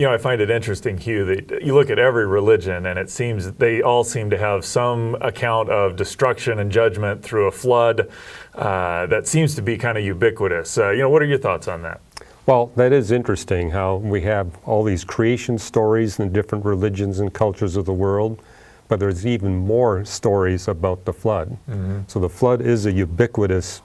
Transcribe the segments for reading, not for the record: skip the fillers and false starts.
I find it interesting, Hugh, that you look at every religion and it seems that they all seem to have some account of destruction and judgment through a flood that seems to be kind of ubiquitous. What are your thoughts on that? Well, that is interesting how we have all these creation stories in different religions and cultures of the world, but there's even more stories about the flood. Mm-hmm. So the flood is a ubiquitous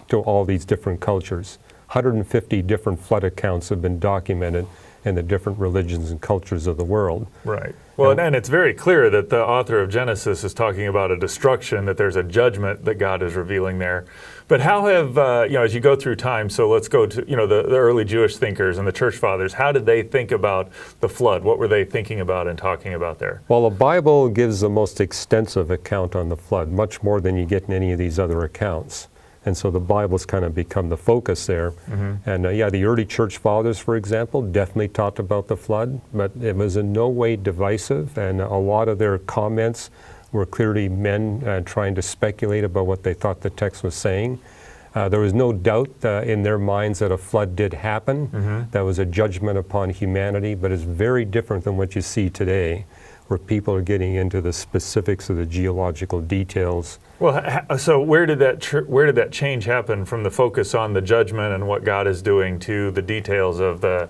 to all these different cultures. 150 different flood accounts have been documented in the different religions and cultures of the world. Right. Well, and it's very clear that the author of Genesis is talking about a destruction, that there's a judgment that God is revealing there. But how have, as you go through time, so let's go to, the early Jewish thinkers and the church fathers, how did they think about the flood? What were they thinking about and talking about there? Well, the Bible gives the most extensive account on the flood, much more than you get in any of these other accounts. And so the Bible's kind of become the focus there. Mm-hmm. And the early church fathers, for example, definitely talked about the flood, but it was in no way divisive. And a lot of their comments were clearly men trying to speculate about what they thought the text was saying. There was no doubt in their minds that a flood did happen. Mm-hmm. That was a judgment upon humanity, but it's very different than what you see today, where people are getting into the specifics of the geological details. Well, so where did that change happen from the focus on the judgment and what God is doing to the details of the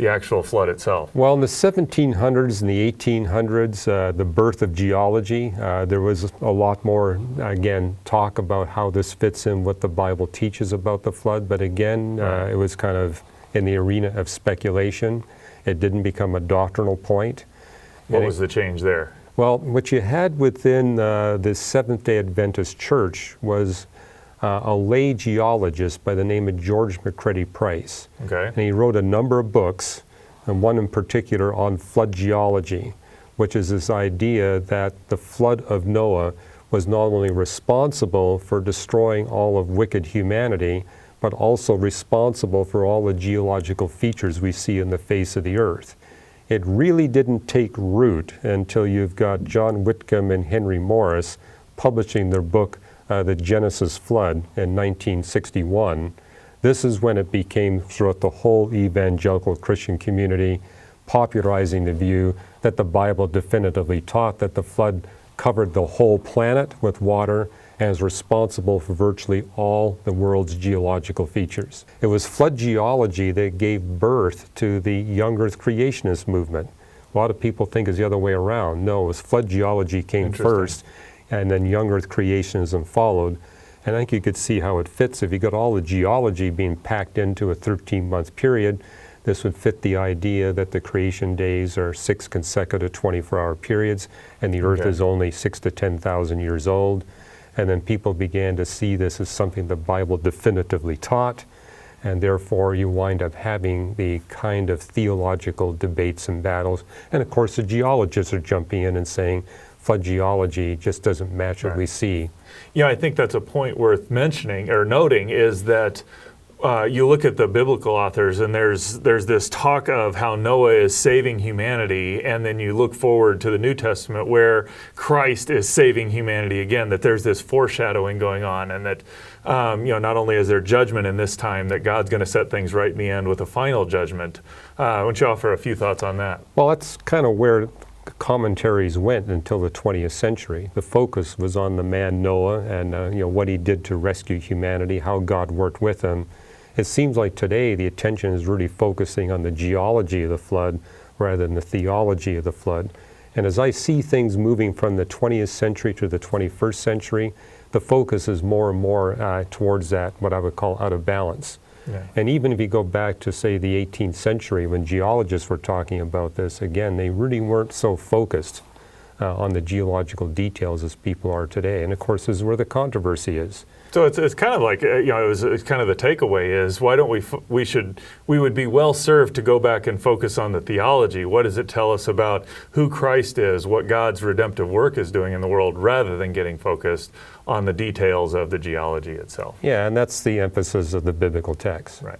actual flood itself? Well, in the 1700s and the 1800s, the birth of geology, there was a lot more, again, talk about how this fits in what the Bible teaches about the flood. But again, it was kind of in the arena of speculation. It didn't become a doctrinal point. What was the change there? Well, what you had within the Seventh-day Adventist Church was a lay geologist by the name of George McCready Price. Okay. And he wrote a number of books, and one in particular on flood geology, which is this idea that the flood of Noah was not only responsible for destroying all of wicked humanity, but also responsible for all the geological features we see in the face of the earth. It really didn't take root until you've got John Whitcomb and Henry Morris publishing their book, The Genesis Flood, in 1961. This is when it became throughout the whole evangelical Christian community, popularizing the view that the Bible definitively taught that the flood covered the whole planet with water and is responsible for virtually all the world's geological features. It was flood geology that gave birth to the young earth creationist movement. A lot of people think it's the other way around. No, it was flood geology came first, and then young earth creationism followed. And I think you could see how it fits. If you got all the geology being packed into a 13-month period, this would fit the idea that the creation days are 6 consecutive 24-hour periods, and the earth is only 6,000 to 10,000 years old. And then people began to see this as something the Bible definitively taught, and therefore you wind up having the kind of theological debates and battles. And of course the geologists are jumping in and saying flood geology just doesn't match what we see. I think that's a point worth mentioning or noting, is that you look at the biblical authors and there's this talk of how Noah is saving humanity, and then you look forward to the New Testament where Christ is saving humanity again, that there's this foreshadowing going on, and that not only is there judgment in this time, that God's going to set things right in the end with a final judgment. Why don't you offer a few thoughts on that? Well, that's kind of where commentaries went until the 20th century. The focus was on the man Noah and what he did to rescue humanity, how God worked with him. It seems like today the attention is really focusing on the geology of the flood rather than the theology of the flood. And as I see things moving from the 20th century to the 21st century, the focus is more and more towards that, what I would call out of balance. Yeah. And even if you go back to, say, the 18th century, when geologists were talking about this, again, they really weren't so focused on the geological details as people are today. And of course, this is where the controversy is. So it's kind of like, it's kind of the takeaway is, why don't we would be well served to go back and focus on the theology. What does it tell us about who Christ is, what God's redemptive work is doing in the world, rather than getting focused on the details of the geology itself. Yeah, and that's the emphasis of the biblical text. Right.